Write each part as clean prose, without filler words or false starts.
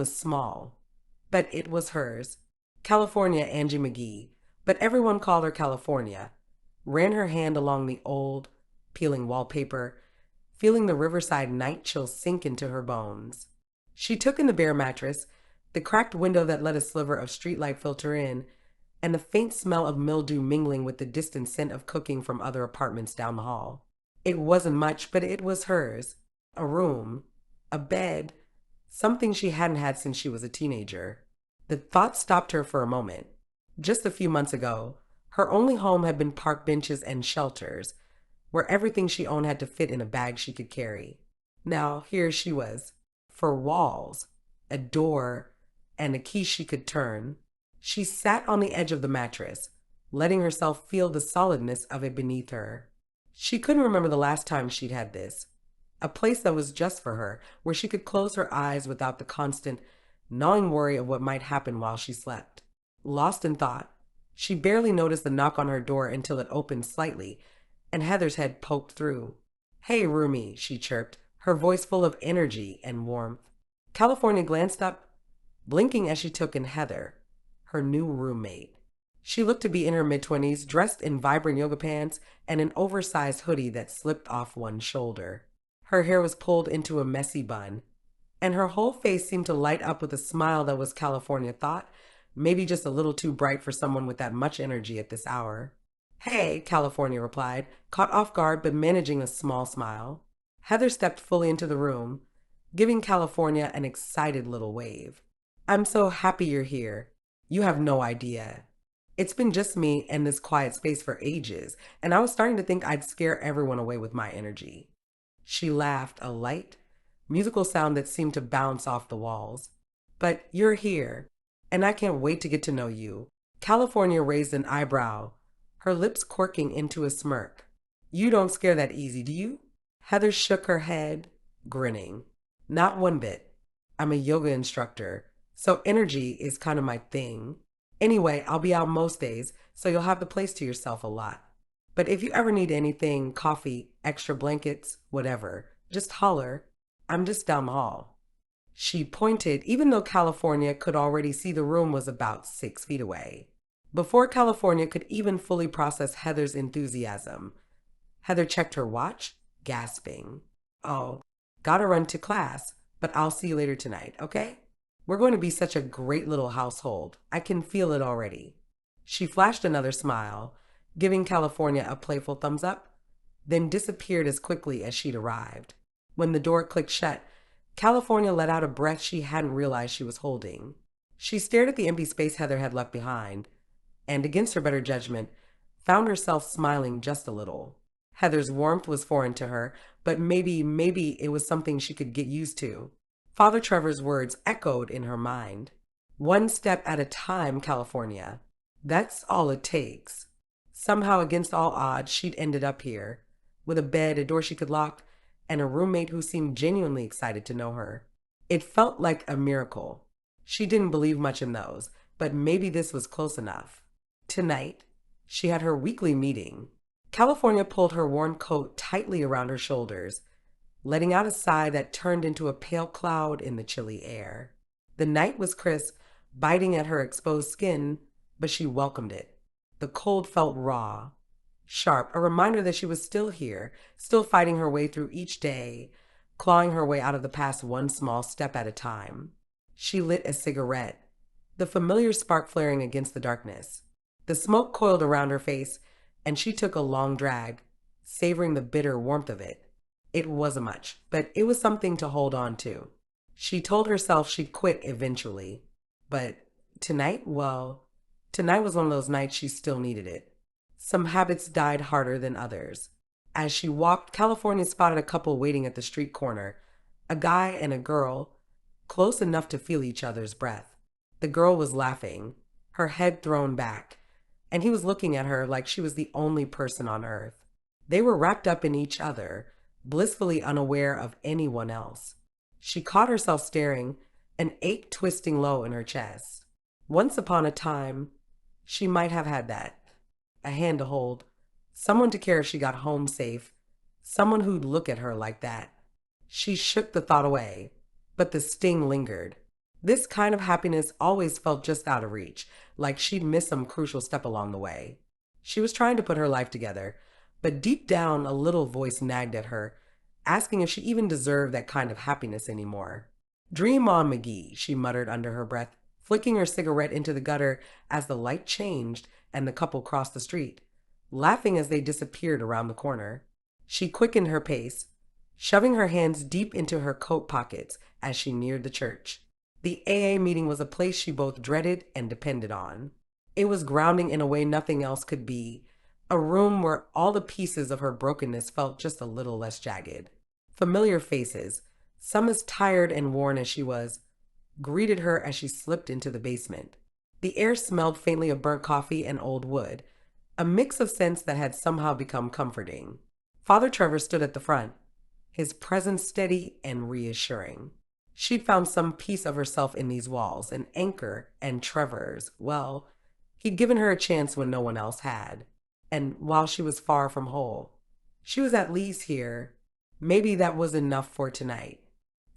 was small, but it was hers. California Angie McGee, but everyone called her California, ran her hand along the old, peeling wallpaper, feeling the riverside night chill sink into her bones. She took in the bare mattress, the cracked window that let a sliver of streetlight filter in, and the faint smell of mildew mingling with the distant scent of cooking from other apartments down the hall. It wasn't much, but it was hers. A room, a bed, something she hadn't had since she was a teenager. The thought stopped her for a moment. Just a few months ago, her only home had been park benches and shelters, where everything she owned had to fit in a bag she could carry. Now, here she was, for walls, a door, and a key she could turn. She sat on the edge of the mattress, letting herself feel the solidness of it beneath her. She couldn't remember the last time she'd had this. A place that was just for her, where she could close her eyes without the constant, gnawing worry of what might happen while she slept. Lost in thought, she barely noticed the knock on her door until it opened slightly, and Heather's head poked through. "Hey, roomie," she chirped, her voice full of energy and warmth. California glanced up, blinking as she took in Heather, her new roommate. She looked to be in her mid-20s, dressed in vibrant yoga pants and an oversized hoodie that slipped off one shoulder. Her hair was pulled into a messy bun, and her whole face seemed to light up with a smile that was, California thought, maybe just a little too bright for someone with that much energy at this hour. "Hey," California replied, caught off guard but managing a small smile. Heather stepped fully into the room, giving California an excited little wave. "I'm so happy you're here. You have no idea. It's been just me and this quiet space for ages, and I was starting to think I'd scare everyone away with my energy." She laughed, a light, musical sound that seemed to bounce off the walls. "But you're here, and I can't wait to get to know you." California raised an eyebrow, her lips quirking into a smirk. "You don't scare that easy, do you?" Heather shook her head, grinning. "Not one bit. I'm a yoga instructor, so energy is kind of my thing. Anyway, I'll be out most days, so you'll have the place to yourself a lot. But if you ever need anything, coffee, extra blankets, whatever, just holler. I'm just down the hall." She pointed, even though California could already see the room was about 6 feet away. Before California could even fully process Heather's enthusiasm, Heather checked her watch, gasping. "Oh, gotta run to class, but I'll see you later tonight, okay? We're going to be such a great little household. I can feel it already." She flashed another smile, giving California a playful thumbs up, then disappeared as quickly as she'd arrived. When the door clicked shut, California let out a breath she hadn't realized she was holding. She stared at the empty space Heather had left behind, and against her better judgment, found herself smiling just a little. Heather's warmth was foreign to her, but maybe it was something she could get used to. Father Trevors' words echoed in her mind. "One step at a time, California. That's all it takes." Somehow, against all odds, she'd ended up here, with a bed, a door she could lock, and a roommate who seemed genuinely excited to know her. It felt like a miracle. She didn't believe much in those, but maybe this was close enough. Tonight, she had her weekly meeting. California pulled her worn coat tightly around her shoulders, letting out a sigh that turned into a pale cloud in the chilly air. The night was crisp, biting at her exposed skin, but she welcomed it. The cold felt raw, sharp, a reminder that she was still here, still fighting her way through each day, clawing her way out of the past one small step at a time. She lit a cigarette, the familiar spark flaring against the darkness. The smoke coiled around her face, and she took a long drag, savoring the bitter warmth of it. It wasn't much, but it was something to hold on to. She told herself she'd quit eventually. But tonight, well, tonight was one of those nights she still needed it. Some habits died harder than others. As she walked, California spotted a couple waiting at the street corner, a guy and a girl, close enough to feel each other's breath. The girl was laughing, her head thrown back, and he was looking at her like she was the only person on earth. They were wrapped up in each other, blissfully unaware of anyone else. She caught herself staring, an ache twisting low in her chest. Once upon a time, she might have had that. A hand to hold, someone to care if she got home safe, someone who'd look at her like that. She shook the thought away, but the sting lingered. This kind of happiness always felt just out of reach, like she'd missed some crucial step along the way. She was trying to put her life together, but deep down a little voice nagged at her, asking if she even deserved that kind of happiness anymore. Dream on, McGee, she muttered under her breath, flicking her cigarette into the gutter as the light changed and the couple crossed the street, laughing as they disappeared around the corner. She quickened her pace, shoving her hands deep into her coat pockets as she neared the church. The AA meeting was a place she both dreaded and depended on. It was grounding in a way nothing else could be, a room where all the pieces of her brokenness felt just a little less jagged. Familiar faces, some as tired and worn as she was, greeted her as she slipped into the basement. The air smelled faintly of burnt coffee and old wood, a mix of scents that had somehow become comforting. Father Trevor stood at the front, his presence steady and reassuring. She'd found some piece of herself in these walls, an anchor, and Trevors, well, he'd given her a chance when no one else had. And while she was far from whole, she was at least here. Maybe that was enough for tonight.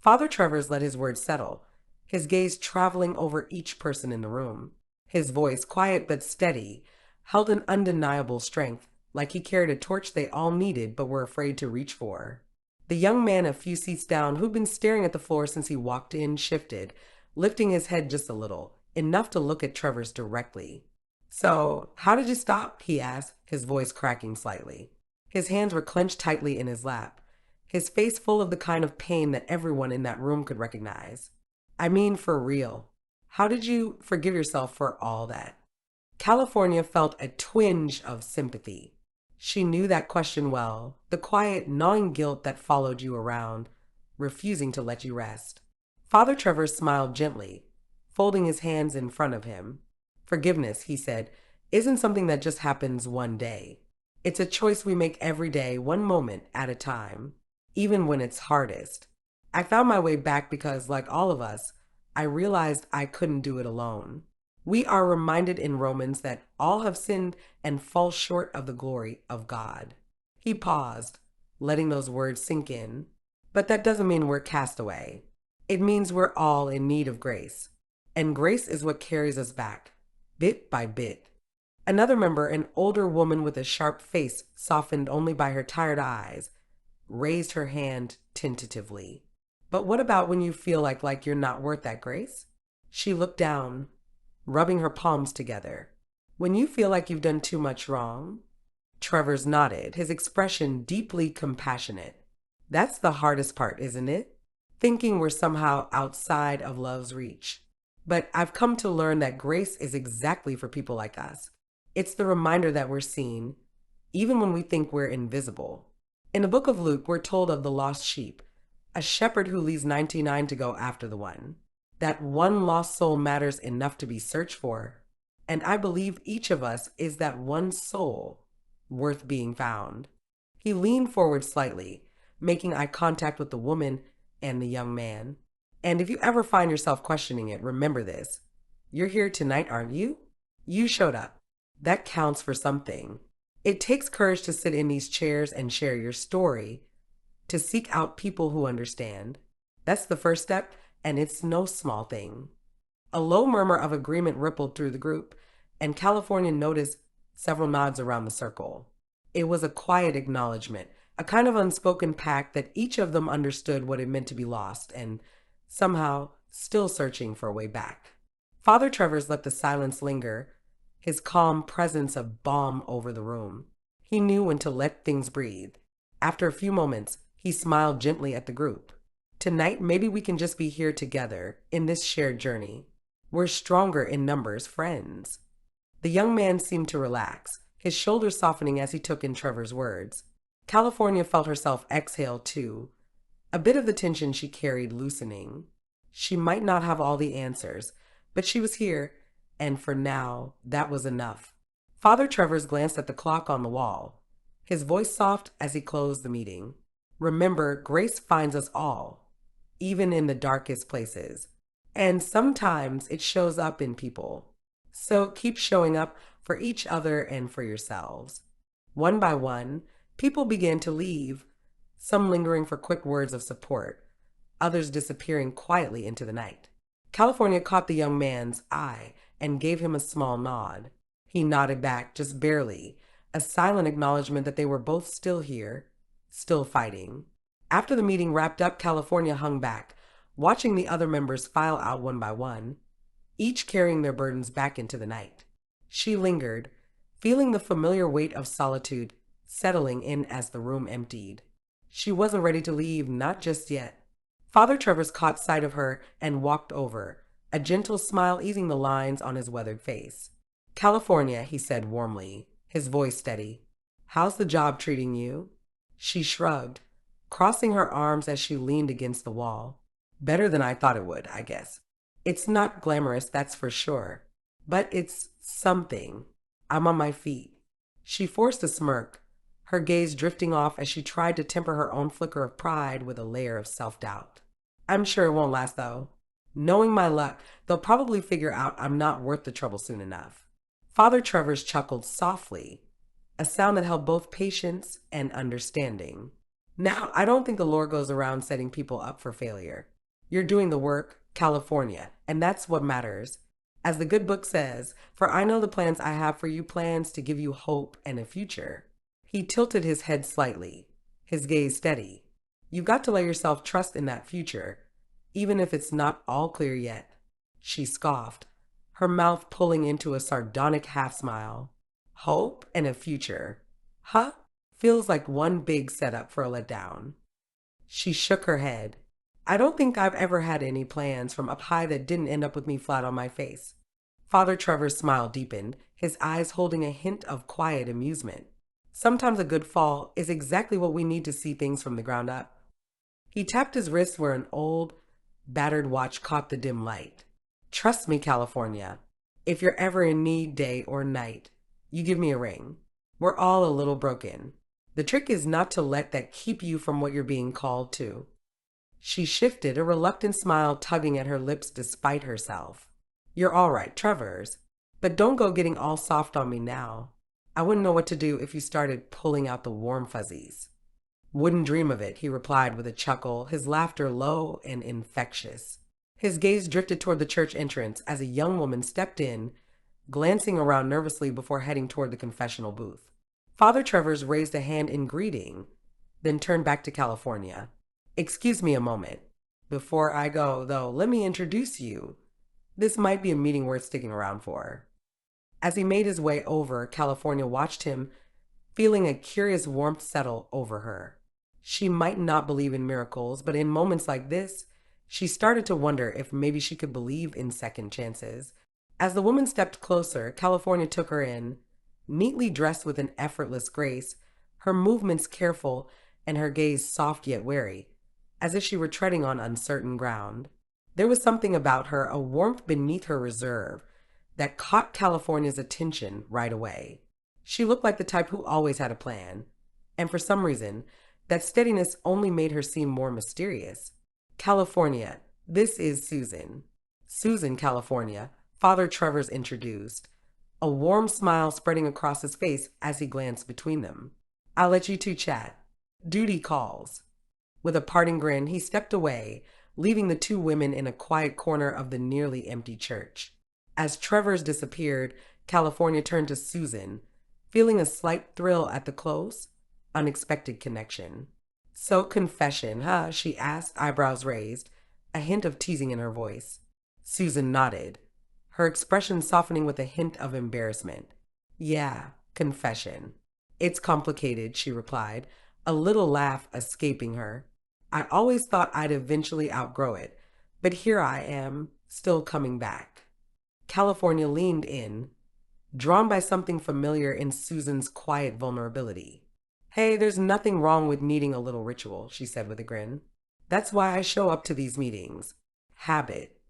Father Trevors let his words settle, his gaze traveling over each person in the room. His voice, quiet but steady, held an undeniable strength, like he carried a torch they all needed but were afraid to reach for. The young man a few seats down, who'd been staring at the floor since he walked in, shifted, lifting his head just a little, enough to look at Trevors directly. "So, how did you stop?" he asked, his voice cracking slightly. His hands were clenched tightly in his lap, his face full of the kind of pain that everyone in that room could recognize. "I mean, for real. How did you forgive yourself for all that?" California felt a twinge of sympathy. She knew that question well, the quiet, gnawing guilt that followed you around, refusing to let you rest. Father Trevor smiled gently, folding his hands in front of him. "Forgiveness," he said, "isn't something that just happens one day. It's a choice we make every day, one moment at a time, even when it's hardest." I found my way back because, like all of us, I realized I couldn't do it alone. We are reminded in Romans that all have sinned and fall short of the glory of God. He paused, letting those words sink in. But that doesn't mean we're cast away. It means we're all in need of grace. And grace is what carries us back, bit by bit. Another member, an older woman with a sharp face softened only by her tired eyes, raised her hand tentatively. "But what about when you feel like you're not worth that grace?" She looked down, rubbing her palms together. "When you feel like you've done too much wrong?" Trevors nodded, his expression deeply compassionate. "That's the hardest part, isn't it? Thinking we're somehow outside of love's reach. But I've come to learn that grace is exactly for people like us. It's the reminder that we're seen, even when we think we're invisible." In the book of Luke, we're told of the lost sheep, a shepherd who leaves 99 to go after the one. That one lost soul matters enough to be searched for. And I believe each of us is that one soul worth being found. He leaned forward slightly, making eye contact with the woman and the young man. "And if you ever find yourself questioning it, remember this. You're here tonight, aren't you? You showed up. That counts for something. It takes courage to sit in these chairs and share your story, to seek out people who understand. That's the first step, and it's no small thing." A low murmur of agreement rippled through the group, and California noticed several nods around the circle. It was a quiet acknowledgement, a kind of unspoken pact that each of them understood what it meant to be lost and somehow still searching for a way back. Father Trevors let the silence linger, his calm presence a balm over the room. He knew when to let things breathe. After a few moments, he smiled gently at the group. "Tonight, maybe we can just be here together in this shared journey. We're stronger in numbers, friends." The young man seemed to relax, his shoulders softening as he took in Trevor's words. California felt herself exhale too, a bit of the tension she carried loosening. She might not have all the answers, but she was here, and for now, that was enough. Father Trevors glanced at the clock on the wall, his voice soft as he closed the meeting. "Remember, grace finds us all, even in the darkest places. And sometimes it shows up in people. So keep showing up for each other and for yourselves." One by one, people began to leave, some lingering for quick words of support, others disappearing quietly into the night. California caught the young man's eye and gave him a small nod. He nodded back, just barely, a silent acknowledgement that they were both still here, still fighting. After the meeting wrapped up, California hung back, watching the other members file out one by one, each carrying their burdens back into the night. She lingered, feeling the familiar weight of solitude settling in as the room emptied. She wasn't ready to leave, not just yet. Father Trevors caught sight of her and walked over, a gentle smile easing the lines on his weathered face. California, he said warmly, his voice steady. How's the job treating you? She shrugged, crossing her arms as she leaned against the wall. Better than I thought it would, I guess. It's not glamorous, that's for sure. But it's something. I'm on my feet. She forced a smirk, her gaze drifting off as she tried to temper her own flicker of pride with a layer of self-doubt. I'm sure it won't last, though. Knowing my luck, they'll probably figure out I'm not worth the trouble soon enough. Father Trevors chuckled softly, a sound that held both patience and understanding. Now, I don't think the Lord goes around setting people up for failure. You're doing the work, California, and that's what matters. As the good book says, for I know the plans I have for you, plans to give you hope and a future. He tilted his head slightly, his gaze steady. You've got to let yourself trust in that future, even if it's not all clear yet. She scoffed, her mouth pulling into a sardonic half-smile. Hope and a future. Huh? Feels like one big setup for a letdown. She shook her head. I don't think I've ever had any plans from up high that didn't end up with me flat on my face. Father Trevor's smile deepened, his eyes holding a hint of quiet amusement. Sometimes a good fall is exactly what we need to see things from the ground up. He tapped his wrist where an old, battered watch caught the dim light. Trust me, California. If you're ever in need, day or night, you give me a ring. We're all a little broken. The trick is not to let that keep you from what you're being called to. She shifted, a reluctant smile tugging at her lips despite herself. You're all right, Trevors. But don't go getting all soft on me now. I wouldn't know what to do if you started pulling out the warm fuzzies. Wouldn't dream of it, he replied with a chuckle, his laughter low and infectious. His gaze drifted toward the church entrance as a young woman stepped in, glancing around nervously before heading toward the confessional booth. Father Trevors raised a hand in greeting, then turned back to California. Excuse me a moment. Before I go, though, let me introduce you. This might be a meeting worth sticking around for. As he made his way over, California watched him, feeling a curious warmth settle over her. She might not believe in miracles, but in moments like this, she started to wonder if maybe she could believe in second chances. As the woman stepped closer, California took her in, neatly dressed with an effortless grace, her movements careful and her gaze soft yet wary, as if she were treading on uncertain ground. There was something about her, a warmth beneath her reserve, that caught California's attention right away. She looked like the type who always had a plan, and for some reason, that steadiness only made her seem more mysterious. California, this is Susan. Susan, California, Father Trevors introduced, a warm smile spreading across his face as he glanced between them. I'll let you two chat. Duty calls. With a parting grin, he stepped away, leaving the two women in a quiet corner of the nearly empty church. As Trevors disappeared, California turned to Susan, feeling a slight thrill at the close, unexpected connection. So confession, huh? She asked, eyebrows raised, a hint of teasing in her voice. Susan nodded, her expression softening with a hint of embarrassment. Yeah, confession. It's complicated, she replied, a little laugh escaping her. I always thought I'd eventually outgrow it, but here I am, still coming back. California leaned in, drawn by something familiar in Susan's quiet vulnerability. Hey, there's nothing wrong with needing a little ritual, she said with a grin. That's why I show up to these meetings. Habit.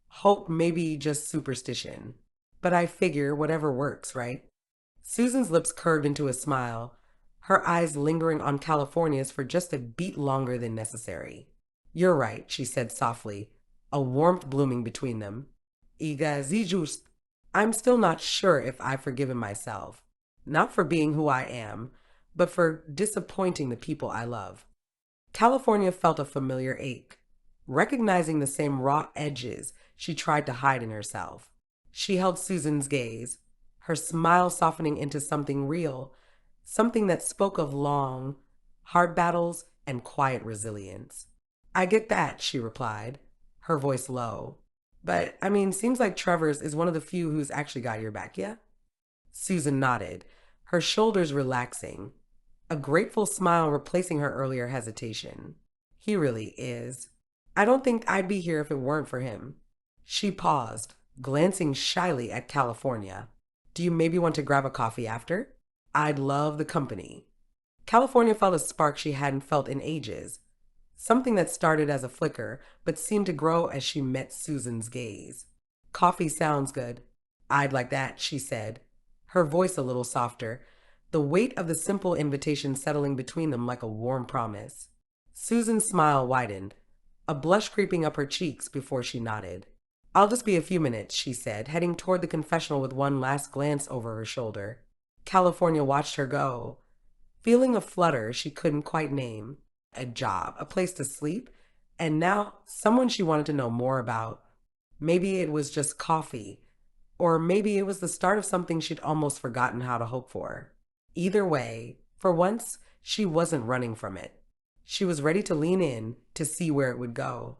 Hope, maybe just superstition. But I figure whatever works, right? Susan's lips curved into a smile, her eyes lingering on California's for just a beat longer than necessary. You're right, she said softly, a warmth blooming between them. Iga just. I'm still not sure if I've forgiven myself. Not for being who I am, but for disappointing the people I love. California felt a familiar ache, recognizing the same raw edges she tried to hide in herself. She held Susan's gaze, her smile softening into something real, something that spoke of long, hard battles and quiet resilience. I get that, she replied, her voice low. But, seems like Trevors is one of the few who's actually got your back, yeah? Susan nodded, her shoulders relaxing, a grateful smile replacing her earlier hesitation. He really is. I don't think I'd be here if it weren't for him. She paused, glancing shyly at California. Do you maybe want to grab a coffee after? I'd love the company. California felt a spark she hadn't felt in ages, something that started as a flicker but seemed to grow as she met Susan's gaze. Coffee sounds good. I'd like that, she said, her voice a little softer, the weight of the simple invitation settling between them like a warm promise. Susan's smile widened, a blush creeping up her cheeks before she nodded. I'll just be a few minutes, she said, heading toward the confessional with one last glance over her shoulder. California watched her go, feeling a flutter she couldn't quite name. A job, a place to sleep, and now someone she wanted to know more about. Maybe it was just coffee, or maybe it was the start of something she'd almost forgotten how to hope for. Either way, for once, she wasn't running from it. She was ready to lean in to see where it would go.